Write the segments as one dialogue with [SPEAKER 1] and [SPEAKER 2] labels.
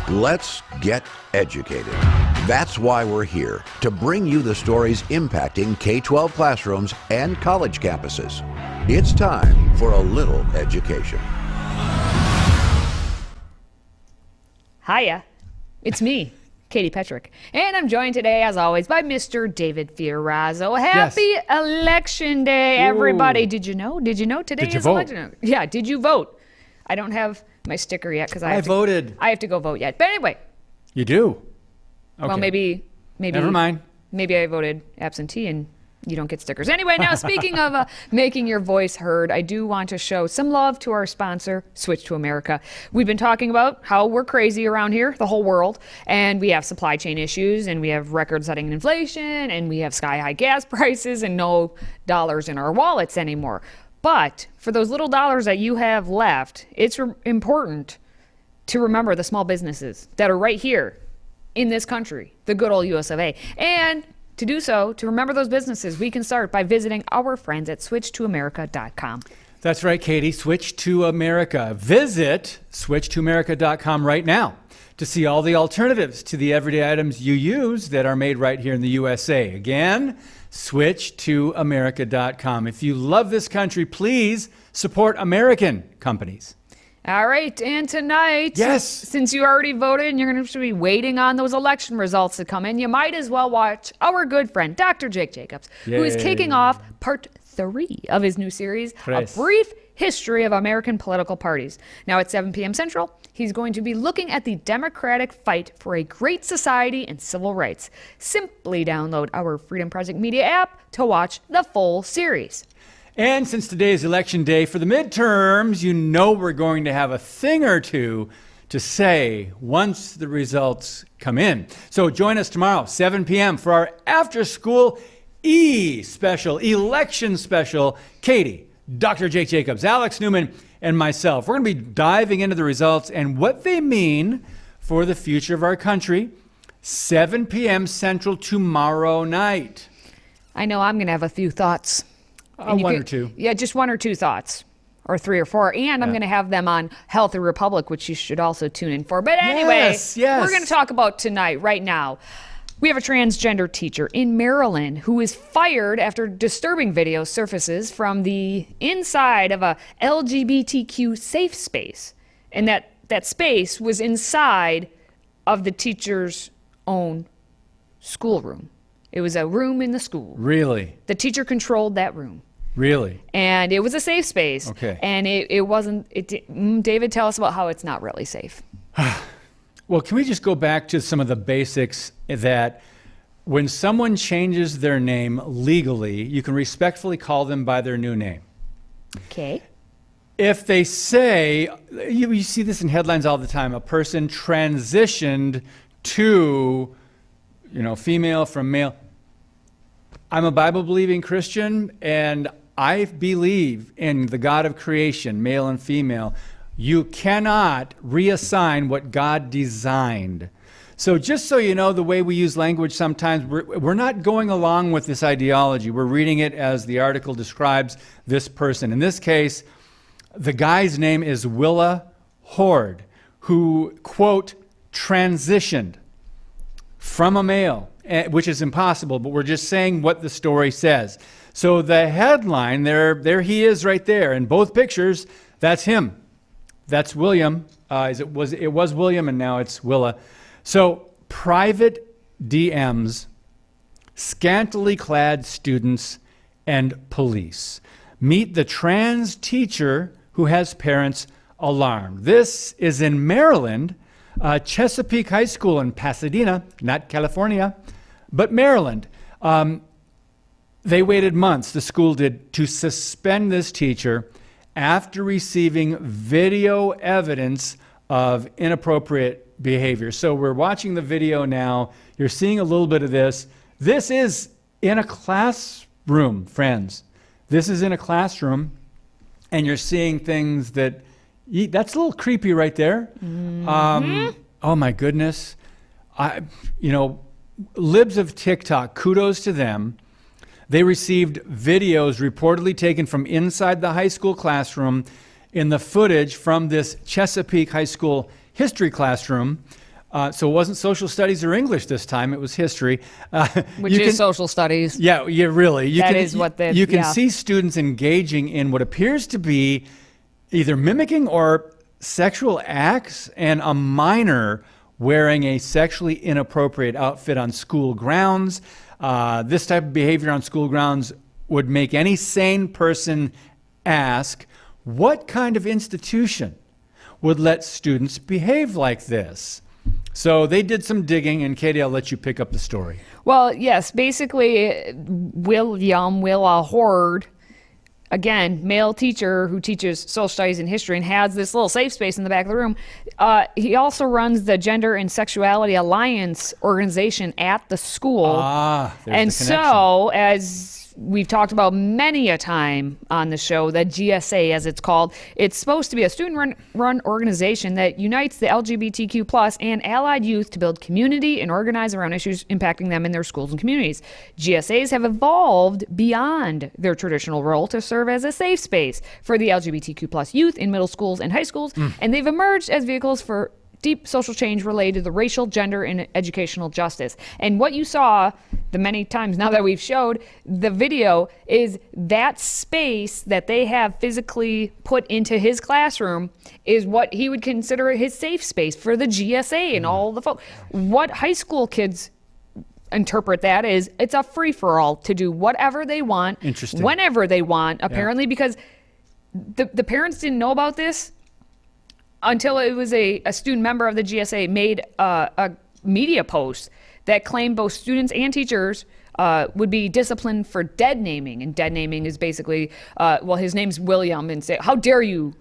[SPEAKER 1] Let's get educated. That's why we're here, to bring you the stories impacting K-12 classrooms and college campuses. It's time for a little education.
[SPEAKER 2] Hiya, it's me, Katie Petrick, and I'm joined today, as always, by Mr. David Fiorazzo. Happy Election Day, everybody. Did you know? Today is election day? Yeah, did you vote? I don't have my sticker yet because I voted. I have to go vote yet. But anyway.
[SPEAKER 3] You do? Okay.
[SPEAKER 2] Well, maybe.
[SPEAKER 3] Never mind.
[SPEAKER 2] Maybe I voted absentee and you don't get stickers. Anyway, now speaking of making your voice heard, I do want to show some love to our sponsor, Switch to America. We've been talking about how we're crazy around here, the whole world, and we have supply chain issues, and we have record-setting inflation, and we have sky-high gas prices, and no dollars in our wallets anymore. But for those little dollars that you have left, it's important to remember the small businesses that are right here in this country, the good old US of A. And to do so, to remember those businesses, we can start by visiting our friends at switchtoamerica.com.
[SPEAKER 3] That's right, Katie. Switch to America. Visit switchtoamerica.com right now to see all the alternatives to the everyday items you use that are made right here in the USA. Again, switchtoamerica.com. If you love this country, please support American companies.
[SPEAKER 2] All right, and tonight, since you already voted and you're going to be waiting on those election results to come in, you might as well watch our good friend, Dr. Jake Jacobs, who is kicking off part 3 of his new series, A Brief History of American Political Parties. Now at 7 p.m. Central, he's going to be looking at the democratic fight for a great society and civil rights. Simply download our Freedom Project Media app to watch the full series.
[SPEAKER 3] And since today is election day for the midterms, you know we're going to have a thing or two to say once the results come in. So join us tomorrow, 7 p.m. for our after-school special, election special. Katie, Dr. Jake Jacobs, Alex Newman, and myself. We're going to be diving into the results and what they mean for the future of our country. 7 p.m. Central tomorrow night.
[SPEAKER 2] I know I'm going to have a few thoughts.
[SPEAKER 3] One or two.
[SPEAKER 2] Yeah, just 1 or 2 thoughts, or 3 or 4. And I'm going to have them on Healthy Republic, which you should also tune in for. But anyway, we're going to talk about tonight, right now. We have a transgender teacher in Maryland who is fired after disturbing video surfaces from the inside of a LGBTQ safe space. And that space was inside of the teacher's own schoolroom. It was a room in the school.
[SPEAKER 3] Really?
[SPEAKER 2] The teacher controlled that room.
[SPEAKER 3] Really?
[SPEAKER 2] And it was a safe space.
[SPEAKER 3] Okay.
[SPEAKER 2] And it wasn't, David, tell us about how it's not really safe.
[SPEAKER 3] Well, can we just go back to some of the basics that when someone changes their name legally, you can respectfully call them by their new name.
[SPEAKER 2] Okay.
[SPEAKER 3] If they say, you see this in headlines all the time, a person transitioned to, female from male. I'm a Bible-believing Christian, and I believe in the God of creation, male and female. You cannot reassign what God designed. So just so you know, the way we use language sometimes, we're not going along with this ideology. We're reading it as the article describes this person. In this case, the guy's name is Willa Horde, who, quote, transitioned from a male, which is impossible, but we're just saying what the story says. So the headline, there he is right there. In both pictures, that's him. That's William. It was William, and now it's Willa. So private DMs, scantily clad students, and police. Meet the trans teacher who has parents alarmed. This is in Maryland, Chesapeake High School in Pasadena, not California, but Maryland. They waited months, the school did, to suspend this teacher after receiving video evidence of inappropriate behavior. So we're watching the video now. You're seeing a little bit of this. This is in a classroom, friends. This is in a classroom, and you're seeing things that's a little creepy right there. Mm-hmm. Oh my goodness. Libs of TikTok, kudos to them. They received videos reportedly taken from inside the high school classroom in the footage from this Chesapeake High School history classroom. So it wasn't social studies or English this time. It was history.
[SPEAKER 2] Which is social studies.
[SPEAKER 3] Yeah, really. You can
[SPEAKER 2] yeah.
[SPEAKER 3] see students engaging in what appears to be either mimicking or sexual acts, and a minor wearing a sexually inappropriate outfit on school grounds. This type of behavior on school grounds would make any sane person ask, what kind of institution would let students behave like this? So they did some digging, and Katie, I'll let you pick up the story.
[SPEAKER 2] Well, yes, basically, Willa Horde, again, male teacher who teaches social studies and history and has this little safe space in the back of the room. He also runs the Gender and Sexuality Alliance organization at the school.
[SPEAKER 3] And
[SPEAKER 2] so, as we've talked about many a time on the show, the GSA, as it's called, it's supposed to be a student-run organization that unites the LGBTQ plus and allied youth to build community and organize around issues impacting them in their schools and communities. GSAs have evolved beyond their traditional role to serve as a safe space for the LGBTQ plus youth in middle schools and high schools, and they've emerged as vehicles for deep social change related to racial, gender, and educational justice. And what you saw the many times now that we've showed the video is that space that they have physically put into his classroom is what he would consider his safe space for the GSA and all the folks. What high school kids interpret that is it's a free-for-all to do whatever they want, whenever they want, apparently, because the parents didn't know about this until it was a student member of the GSA made a media post that claimed both students and teachers would be disciplined for dead naming. And dead naming is basically, well, his name's William, and say, how dare you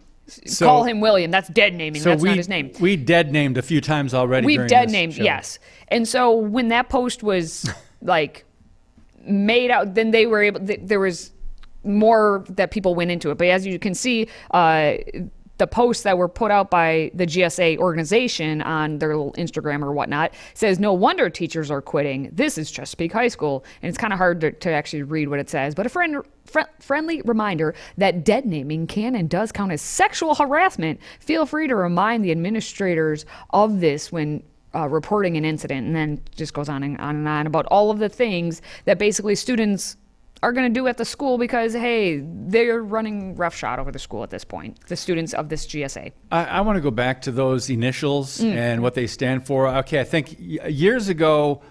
[SPEAKER 2] call him William? That's dead naming. That's not his name.
[SPEAKER 3] We dead named a few times already.
[SPEAKER 2] We've dead named, yes. And so when that post was like made out, then they were able, there was more that people went into it. But as you can see, the posts that were put out by the GSA organization on their little Instagram or whatnot says, no wonder teachers are quitting. This is Chesapeake High School. And it's kind of hard to actually read what it says. But a friendly reminder that dead naming can and does count as sexual harassment. Feel free to remind the administrators of this when reporting an incident. And then just goes on and on about all of the things that basically students are going to do at the school because, hey, they're running roughshod over the school at this point, the students of this GSA.
[SPEAKER 3] I want to go back to those initials and what they stand for. Okay, I think years ago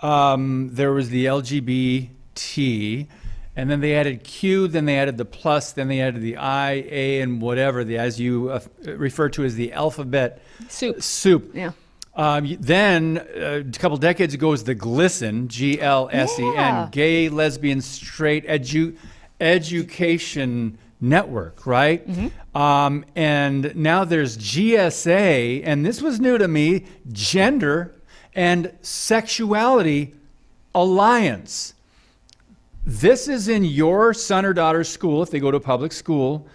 [SPEAKER 3] there was the LGBT, and then they added Q, then they added the plus, then they added the I, A, and whatever, as you refer to as the alphabet soup.
[SPEAKER 2] Yeah.
[SPEAKER 3] Then a couple decades ago was the GLSEN, G-L-S-E-N, Gay, Lesbian, Straight Education Network, right? And now there's GSA, and this was new to me, Gender and Sexuality Alliance. This is in your son or daughter's school if they go to a public school.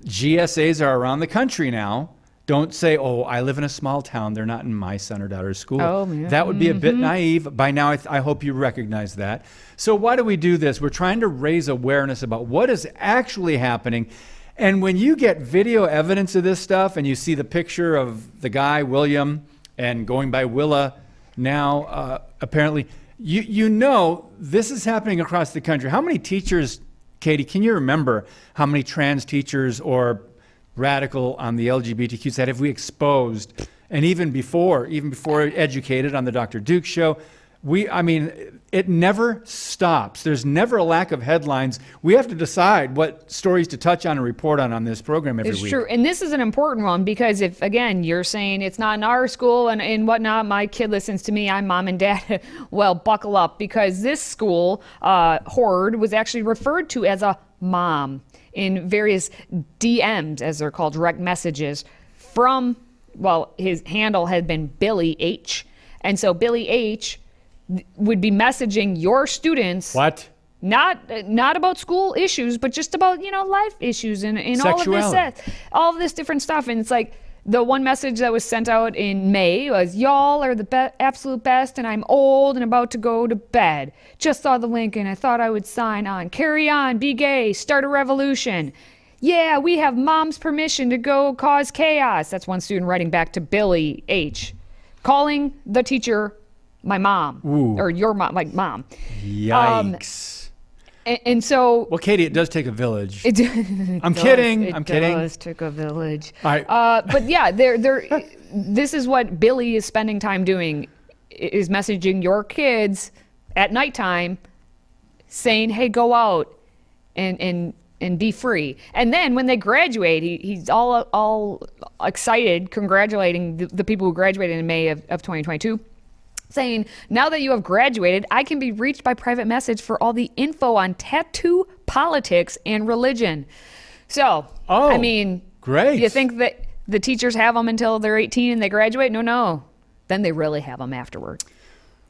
[SPEAKER 3] GSAs are around the country now. Don't say, oh, I live in a small town. They're not in my son or daughter's school.
[SPEAKER 2] Oh, yeah.
[SPEAKER 3] That would be a bit naive. By now, I hope you recognize that. So why do we do this? We're trying to raise awareness about what is actually happening. And when you get video evidence of this stuff and you see the picture of the guy, William, and going by Willa now, apparently, you know this is happening across the country. How many teachers, Katie, can you remember how many trans teachers or radical on the LGBTQ side have we exposed? And even before Educated on the Dr. Duke show, it never stops. There's never a lack of headlines. We have to decide what stories to touch on and report on this program every week.
[SPEAKER 2] It's true. And this is an important one because if, again, you're saying it's not in our school and whatnot, my kid listens to me, I'm mom and dad, well, buckle up, because this school, Horde, was actually referred to as a mom in various DMs, as they're called, direct messages from, well, his handle had been Billy H. And so Billy H would be messaging your students.
[SPEAKER 3] What?
[SPEAKER 2] Not about school issues, but just about, life issues and all of this different stuff. And it's like the one message that was sent out in May was, y'all are the absolute best, and I'm old and about to go to bed. Just saw the link and I thought I would sign on. Carry on, be gay, start a revolution. Yeah, we have mom's permission to go cause chaos. That's one student writing back to Billy H. calling the teacher my mom
[SPEAKER 3] Ooh.
[SPEAKER 2] or your mom, like mom.
[SPEAKER 3] Yikes.
[SPEAKER 2] And so,
[SPEAKER 3] Well, Katie, it does take a village.
[SPEAKER 2] I'm
[SPEAKER 3] kidding. I'm
[SPEAKER 2] It
[SPEAKER 3] kidding.
[SPEAKER 2] does take a village.
[SPEAKER 3] All right.
[SPEAKER 2] But yeah, this is what Billy is spending time doing, is messaging your kids at nighttime, saying, "Hey, go out and be free." And then when they graduate, he's all excited, congratulating the people who graduated in May of 2022. Saying, now that you have graduated, I can be reached by private message for all the info on tattoo, politics, and religion. So, I mean,
[SPEAKER 3] great.
[SPEAKER 2] You think that the teachers have them until they're 18 and they graduate? No. Then they really have them afterward.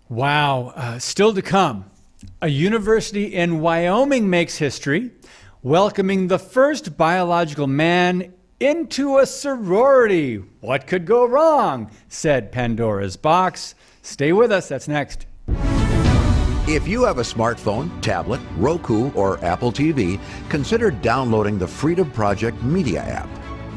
[SPEAKER 3] Wow. Still to come, a university in Wyoming makes history, welcoming the first biological man into a sorority. What could go wrong? Said Pandora's box. Stay with us. That's next.
[SPEAKER 1] If you have a smartphone, tablet, Roku, or Apple TV, consider downloading the FreedomProject Media app.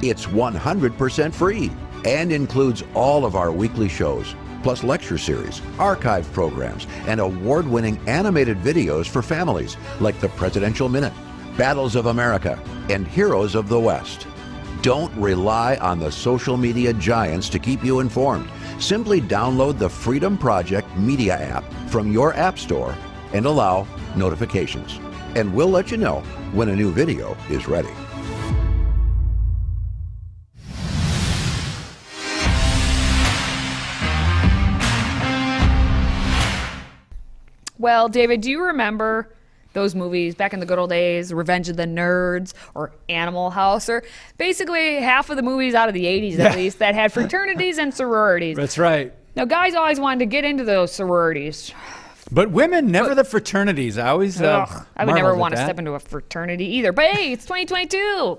[SPEAKER 1] It's 100% free and includes all of our weekly shows, plus lecture series, archive programs, and award-winning animated videos for families like the Presidential Minute, Battles of America, and Heroes of the West. Don't rely on the social media giants to keep you informed. Simply download the Freedom Project Media app from your app store and allow notifications. And we'll let you know when a new video is ready.
[SPEAKER 2] Well, David, do you remember those movies back in the good old days, Revenge of the Nerds or Animal House, or basically half of the movies out of the 80s at least that had fraternities and sororities?
[SPEAKER 3] That's right.
[SPEAKER 2] Now, guys always wanted to get into those sororities.
[SPEAKER 3] But women, never the fraternities. I always
[SPEAKER 2] I would never
[SPEAKER 3] marveled
[SPEAKER 2] want
[SPEAKER 3] at
[SPEAKER 2] to
[SPEAKER 3] that.
[SPEAKER 2] step into a fraternity either. But hey, it's 2022.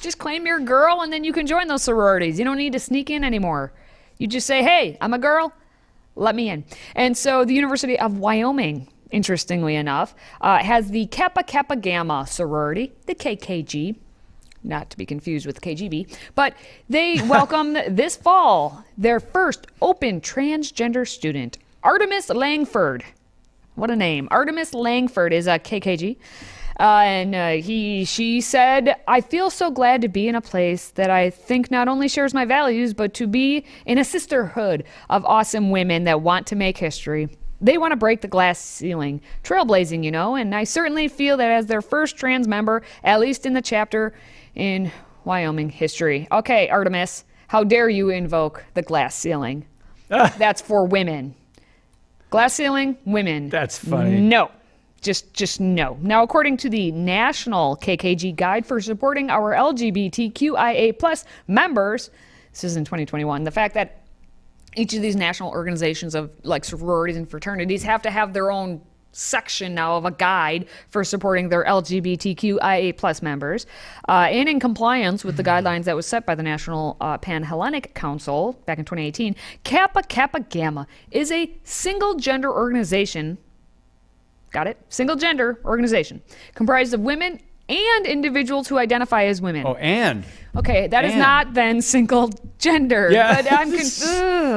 [SPEAKER 2] Just claim you're a girl and then you can join those sororities. You don't need to sneak in anymore. You just say, hey, I'm a girl, let me in. And so the University of Wyoming, interestingly enough, has the Kappa Kappa Gamma sorority, the KKG, not to be confused with KGB, but they welcomed this fall their first open transgender student, Artemis Langford. What a name. Artemis Langford is a KKG. She said, I feel so glad to be in a place that I think not only shares my values, but to be in a sisterhood of awesome women that want to make history. They want to break the glass ceiling, trailblazing, you know, and I certainly feel that as their first trans member, at least in the chapter in Wyoming history. Okay, Artemis, how dare you invoke the glass ceiling? That's for women. Glass ceiling, women.
[SPEAKER 3] That's funny.
[SPEAKER 2] No. Just no. Now, according to the National KKG Guide for Supporting Our LGBTQIA+ members, this is in 2021, the fact that each of these national organizations of like sororities and fraternities have to have their own section now of a guide for supporting their LGBTQIA+ members, and in compliance with the guidelines that was set by the National Pan-Hellenic Council back in 2018, Kappa Kappa Gamma is a single-gender organization. Got it? Single-gender organization comprised of women and individuals who identify as women.
[SPEAKER 3] Oh, and.
[SPEAKER 2] Okay, that is not then single gender.
[SPEAKER 3] Yeah.
[SPEAKER 2] But I'm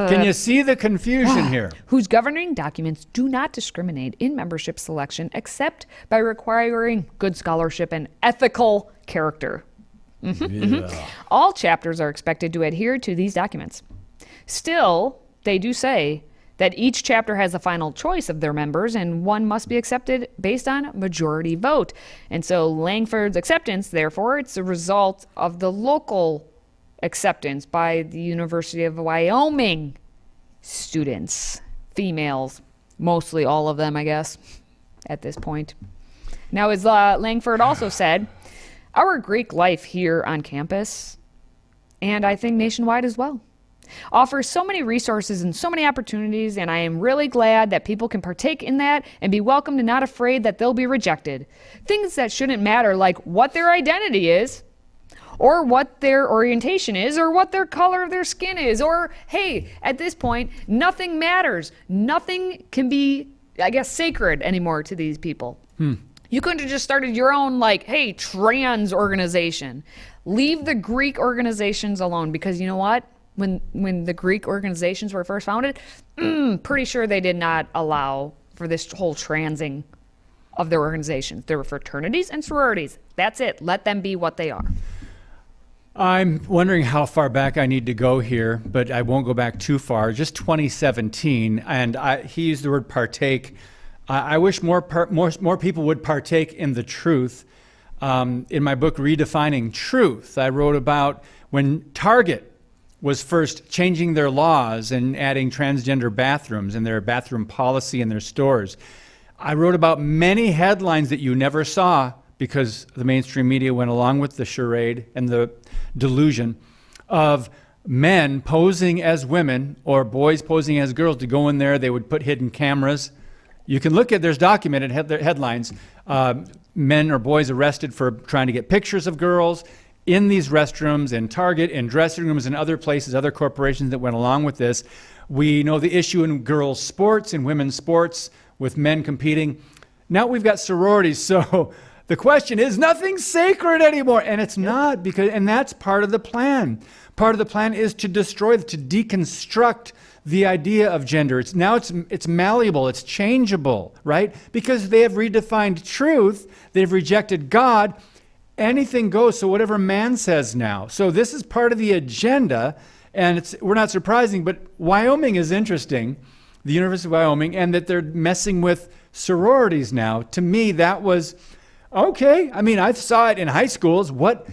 [SPEAKER 3] Can you see the confusion here?
[SPEAKER 2] Whose governing documents do not discriminate in membership selection except by requiring good scholarship and ethical character. All chapters are expected to adhere to these documents. Still, they do say that each chapter has a final choice of their members, and one must be accepted based on majority vote. And so Langford's acceptance, therefore, it's a result of the local acceptance by the University of Wyoming students, females, mostly all of them, I guess, at this point. Now, as Langford also said, our Greek life here on campus, and I think nationwide as well, offers so many resources and so many opportunities, and I am really glad that people can partake in that and be welcomed and not afraid that they'll be rejected. Things that shouldn't matter, like what their identity is, or what their orientation is, or what their color of their skin is, or, hey, at this point, nothing matters. Nothing can be, I guess, sacred anymore to these people. You couldn't have just started your own, like, hey, trans organization. Leave the Greek organizations alone, because you know what? when the Greek organizations were first founded, pretty sure they did not allow for this whole transing of their organizations. There were fraternities and sororities. That's it. Let them be what they are.
[SPEAKER 3] I'm wondering how far back I need to go here, but I won't go back too far. Just 2017, and he used the word partake. I wish more people would partake in the truth. In my book, Redefining Truth, I wrote about when Target was first changing their laws and adding transgender bathrooms in their bathroom policy in their stores. I wrote about many headlines that you never saw because the mainstream media went along with the charade and the delusion of men posing as women or boys posing as girls to go in there. They would put hidden cameras. You can look at, there's documented headlines, men or boys arrested for trying to get pictures of girls in these restrooms, in Target, in dressing rooms, and other places, other corporations that went along with this. We know the issue in girls' sports, in women's sports, with men competing. Now we've got sororities, so the question is, nothing's sacred anymore, and it's not, and that's part of the plan. Part of the plan is to destroy, to deconstruct the idea of gender. It's malleable, it's changeable, right? Because they have redefined truth, they've rejected God. Anything goes, so whatever man says now. So this is part of the agenda, and we're not surprising, but Wyoming is interesting, the University of Wyoming, and that they're messing with sororities now. To me, that was, okay. I mean, I saw it in high schools. What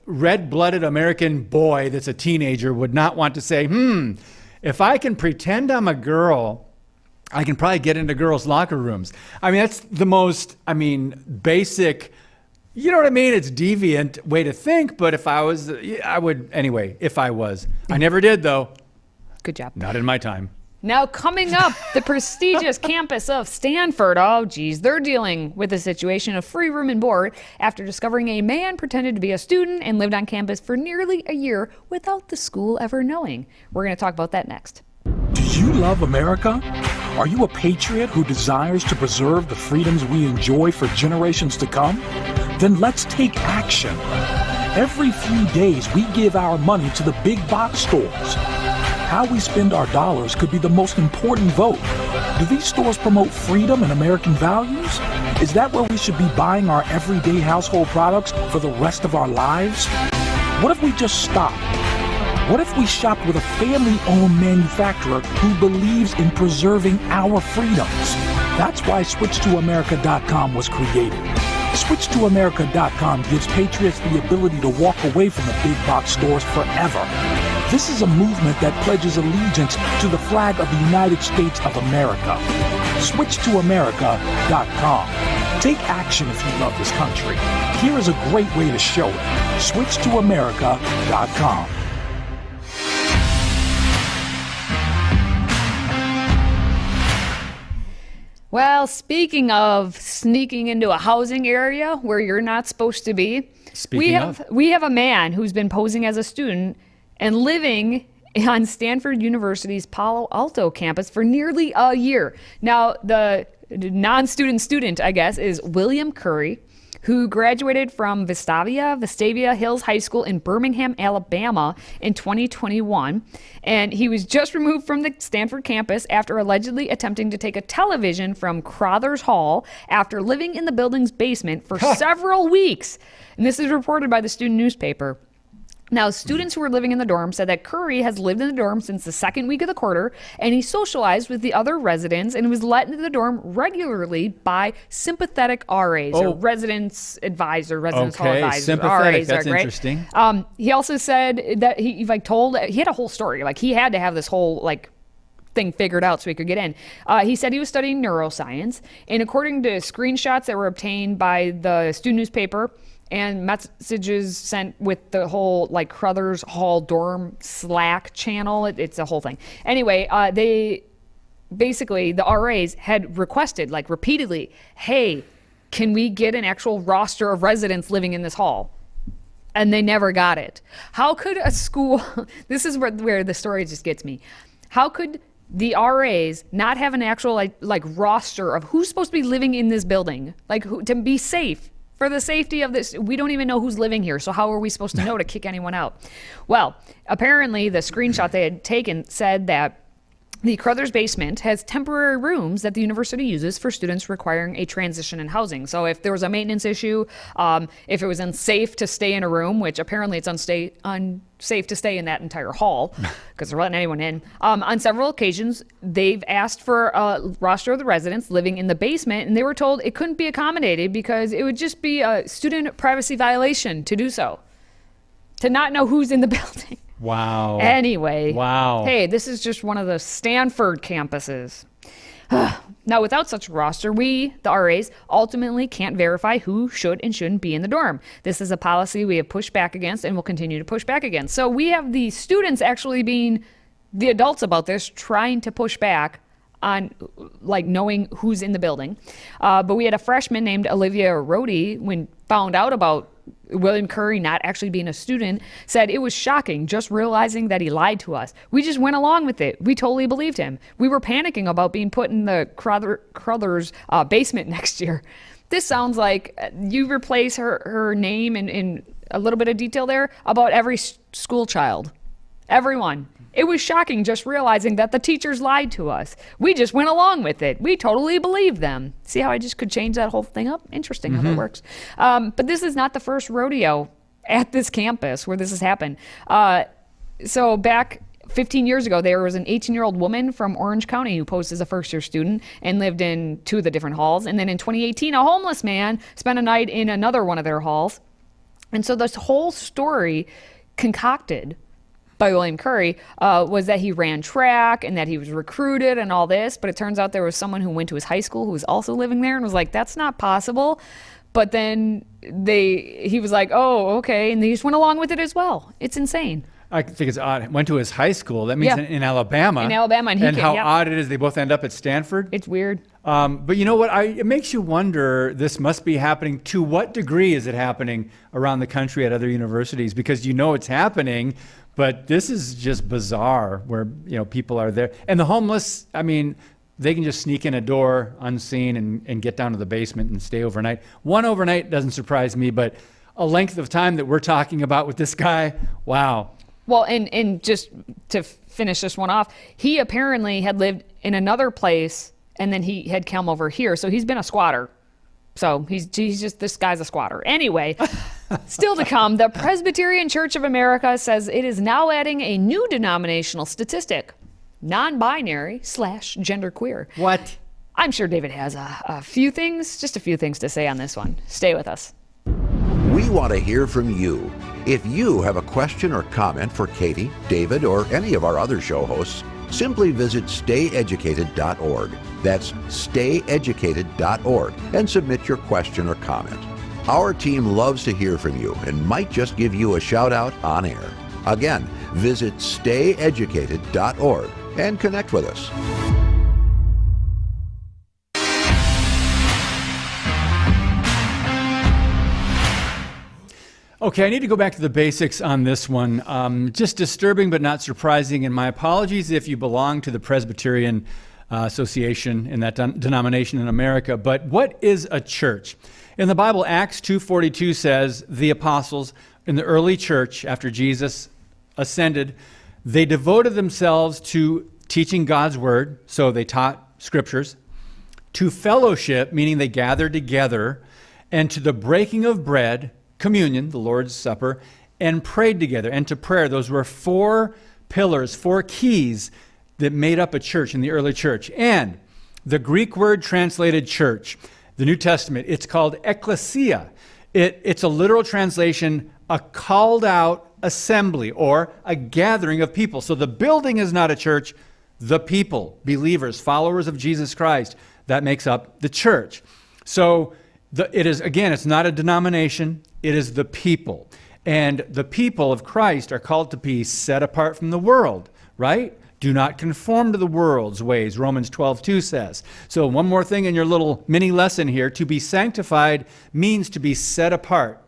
[SPEAKER 3] red-blooded American boy that's a teenager would not want to say, if I can pretend I'm a girl, I can probably get into girls' locker rooms. I mean, that's the most, basic, you know what I mean? It's deviant way to think, but if I was, I would, anyway, if I was. I never did, though.
[SPEAKER 2] Good job.
[SPEAKER 3] Not in my time.
[SPEAKER 2] Now, coming up, the prestigious campus of Stanford. Oh, geez, they're dealing with a situation of free room and board after discovering a man pretended to be a student and lived on campus for nearly a year without the school ever knowing. We're going to talk about that next.
[SPEAKER 4] Do you love America? Are you a patriot who desires to preserve the freedoms we enjoy for generations to come? Then let's take action. Every few days, we give our money to the big box stores. How we spend our dollars could be the most important vote. Do these stores promote freedom and American values? Is that where we should be buying our everyday household products for the rest of our lives? What if we just stopped? What if we shopped with a family-owned manufacturer who believes in preserving our freedoms? That's why SwitchToAmerica.com was created. SwitchToAmerica.com gives patriots the ability to walk away from the big box stores forever. This is a movement that pledges allegiance to the flag of the United States of America. SwitchToAmerica.com. Take action if you love this country. Here is a great way to show it. SwitchToAmerica.com.
[SPEAKER 2] Well, speaking of sneaking into a housing area where you're not supposed to be, we have a man who's been posing as a student and living on Stanford University's Palo Alto campus for nearly a year. Now, the non-student, I guess, is William Curry, who graduated from Vestavia Hills High School in Birmingham, Alabama in 2021. And he was just removed from the Stanford campus after allegedly attempting to take a television from Crothers Hall after living in the building's basement for several weeks. And this is reported by the student newspaper. Now, students who were living in the dorm said that Curry has lived in the dorm since the second week of the quarter, and he socialized with the other residents and was let into the dorm regularly by sympathetic RAs, or residence hall advisors.
[SPEAKER 3] Sympathetic,
[SPEAKER 2] RAs,
[SPEAKER 3] that's
[SPEAKER 2] right?
[SPEAKER 3] interesting.
[SPEAKER 2] He also said that he had a whole story. Like, he had to have this whole, thing figured out so he could get in. He said he was studying neuroscience, and according to screenshots that were obtained by the student newspaper, and messages sent with the whole Crothers Hall dorm Slack channel. It's a whole thing. Anyway, the RAs had requested repeatedly, hey, can we get an actual roster of residents living in this hall? And they never got it. How could a school, this is where the story just gets me. How could the RAs not have an actual roster of who's supposed to be living in this building, to be safe for the safety of this, we don't even know who's living here. So how are we supposed to know to kick anyone out? Well, apparently the screenshot they had taken said that the Crothers basement has temporary rooms that the university uses for students requiring a transition in housing. So if there was a maintenance issue, if it was unsafe to stay in a room, which apparently it's unsafe to stay in that entire hall because they're letting anyone in. On several occasions, they've asked for a roster of the residents living in the basement, and they were told it couldn't be accommodated because it would just be a student privacy violation to do so, to not know who's in the building.
[SPEAKER 3] Wow.
[SPEAKER 2] Anyway.
[SPEAKER 3] Wow.
[SPEAKER 2] Hey, this is just one of the Stanford campuses. Now, without such a roster, we, the RAs, ultimately can't verify who should and shouldn't be in the dorm. This is a policy we have pushed back against and will continue to push back against. So we have the students actually being the adults about this, trying to push back on like knowing who's in the building. But we had a freshman named Olivia Rhodey, when found out about William Curry not actually being a student, said it was shocking just realizing that he lied to us. We just went along with it. We totally believed him. We were panicking about being put in the Crothers basement next year. This sounds like you replace her name in a little bit of detail there about every school child. Everyone. It was shocking just realizing that the teachers lied to us. We just went along with it. We totally believed them. See how I just could change that whole thing up? Interesting how that works. But this is not the first rodeo at this campus where this has happened. So back 15 years ago, there was an 18-year-old woman from Orange County who posed as a first-year student and lived in 2 of the different halls. And then in 2018, a homeless man spent a night in another one of their halls. And so this whole story concocted by William Curry was that he ran track and that he was recruited and all this, but it turns out there was someone who went to his high school who was also living there and was like, that's not possible. But then he was like, oh, okay, and they just went along with it as well. It's insane.
[SPEAKER 3] I think it's odd. Went to his high school. That means
[SPEAKER 2] Yeah.
[SPEAKER 3] in Alabama.
[SPEAKER 2] In Alabama, and
[SPEAKER 3] how
[SPEAKER 2] yeah.
[SPEAKER 3] odd it is they both end up at Stanford.
[SPEAKER 2] It's weird.
[SPEAKER 3] But you know what? It makes you wonder, this must be happening. To what degree is it happening around the country at other universities? Because you know it's happening, but this is just bizarre where, people are there. And the homeless, I mean, they can just sneak in a door unseen and get down to the basement and stay overnight. One overnight doesn't surprise me, but a length of time that we're talking about with this guy, wow.
[SPEAKER 2] Well, and just to finish this one off, he apparently had lived in another place and then he had come over here. So he's been a squatter. So he's just, this guy's a squatter. Anyway, still to come, the Presbyterian Church of America says it is now adding a new denominational statistic, non-binary / genderqueer.
[SPEAKER 3] What?
[SPEAKER 2] I'm sure David has a few things to say on this one. Stay with us.
[SPEAKER 1] We want to hear from you. If you have a question or comment for Katie, David, or any of our other show hosts, simply visit stayeducated.org. That's stayeducated.org and submit your question or comment. Our team loves to hear from you and might just give you a shout out on air. Again, visit stayeducated.org and connect with us.
[SPEAKER 3] Okay, I need to go back to the basics on this one. Just disturbing but not surprising, and my apologies if you belong to the Presbyterian Association in that denomination in America. But what is a church? In the Bible, Acts 2:42 says the apostles in the early church, after Jesus ascended, they devoted themselves to teaching God's word, so they taught scriptures, to fellowship, meaning they gathered together, and to the breaking of bread, communion, the Lord's Supper, and prayed together. And to prayer, those were 4 pillars, 4 keys that made up a church in the early church. And the Greek word translated church, the New Testament, it's called ecclesia. It's a literal translation, a called out assembly or a gathering of people. So the building is not a church, the people, believers, followers of Jesus Christ, that makes up the church. So it is, again, it's not a denomination, it is the people. And the people of Christ are called to be set apart from the world, right? Do not conform to the world's ways, Romans 12:2 says. So one more thing in your little mini lesson here. To be sanctified means to be set apart.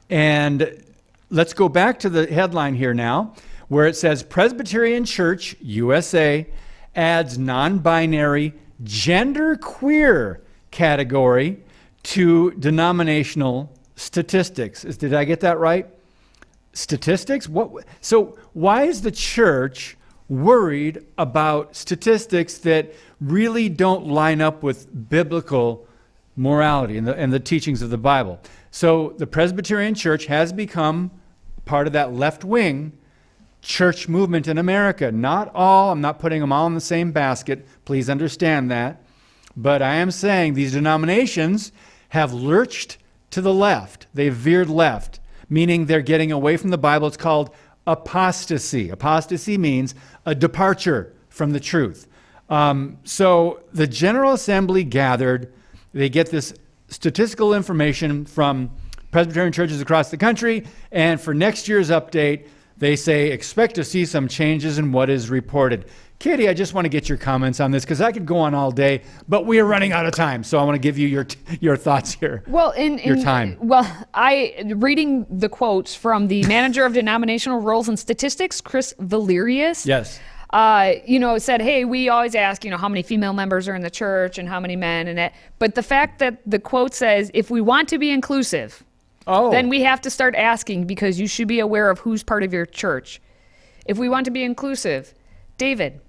[SPEAKER 3] And let's go back to the headline here now, where it says Presbyterian Church USA adds non-binary genderqueer category to denominational statistics. Did I get that right? Statistics? So why is the church worried about statistics that really don't line up with biblical morality and the teachings of the Bible? So the Presbyterian Church has become part of that left-wing church movement in America. Not all, I'm not putting them all in the same basket. Please understand that. But I am saying these denominations have lurched to the left. They've veered left, meaning they're getting away from the Bible. It's called apostasy. Apostasy means a departure from the truth. So the General Assembly gathered, they get this statistical information from Presbyterian churches across the country, and for next year's update, they say, expect to see some changes in what is reported. Katie, I just want to get your comments on this because I could go on all day, but we are running out of time. So I want to give you your thoughts here.
[SPEAKER 2] Well,
[SPEAKER 3] your time.
[SPEAKER 2] Well, reading the quotes from the manager of denominational roles and statistics, Chris Valerius.
[SPEAKER 3] Yes.
[SPEAKER 2] Said, hey, we always ask, how many female members are in the church and how many men and that. But the fact that the quote says, if we want to be inclusive, then we have to start asking because you should be aware of who's part of your church. If we want to be inclusive, David.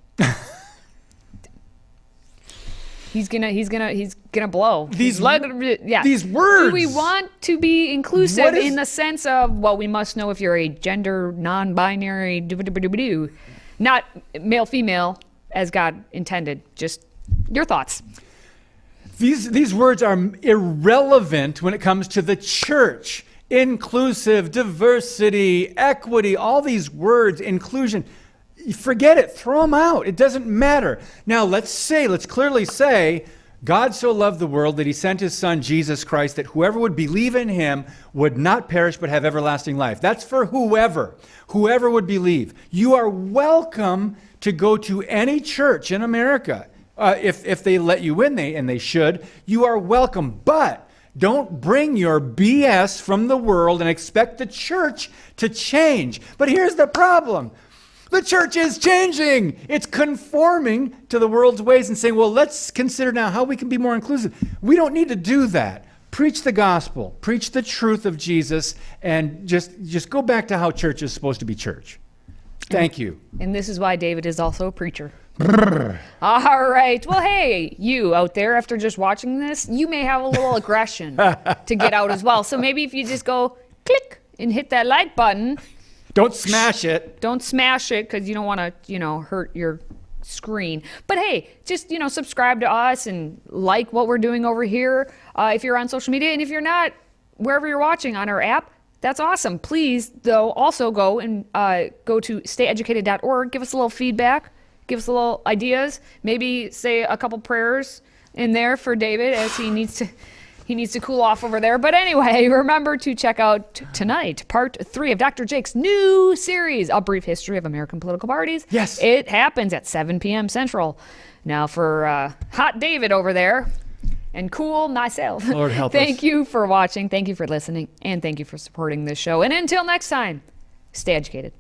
[SPEAKER 2] He's gonna blow.
[SPEAKER 3] These words.
[SPEAKER 2] Do we want to be inclusive in the sense of, well, we must know if you're a gender non-binary, not male female as God intended. Just your thoughts.
[SPEAKER 3] These words are irrelevant when it comes to the church. Inclusive, diversity, equity, all these words, inclusion. Forget it. Throw them out. It doesn't matter. Now, let's clearly say, God so loved the world that he sent his son, Jesus Christ, that whoever would believe in him would not perish but have everlasting life. That's for whoever would believe. You are welcome to go to any church in America. If they let you in, and they should, you are welcome. But don't bring your BS from the world and expect the church to change. But here's the problem. The church is changing. It's conforming to the world's ways and saying, well, let's consider now how we can be more inclusive. We don't need to do that. Preach the gospel. Preach the truth of Jesus, and just go back to how church is supposed to be church. Thank you.
[SPEAKER 2] And this is why David is also a preacher. All right. Well, hey, you out there, after just watching this, you may have a little aggression to get out as well. So maybe if you just go click and hit that like button.
[SPEAKER 3] Don't smash it.
[SPEAKER 2] Don't smash it because you don't want to, hurt your screen. But hey, just, subscribe to us and like what we're doing over here if you're on social media. And if you're not, wherever you're watching on our app, that's awesome. Please, though, also go to stayeducated.org. Give us a little feedback. Give us a little ideas. Maybe say a couple prayers in there for David as he needs to cool off over there. But anyway, remember to check out tonight, part 3 of Dr. Jake's new series, A Brief History of American Political Parties.
[SPEAKER 3] Yes.
[SPEAKER 2] It happens at 7 p.m. Central. Now for hot David over there and cool myself.
[SPEAKER 3] Lord help us.
[SPEAKER 2] Thank you for watching. Thank you for listening. And thank you for supporting this show. And until next time, stay educated.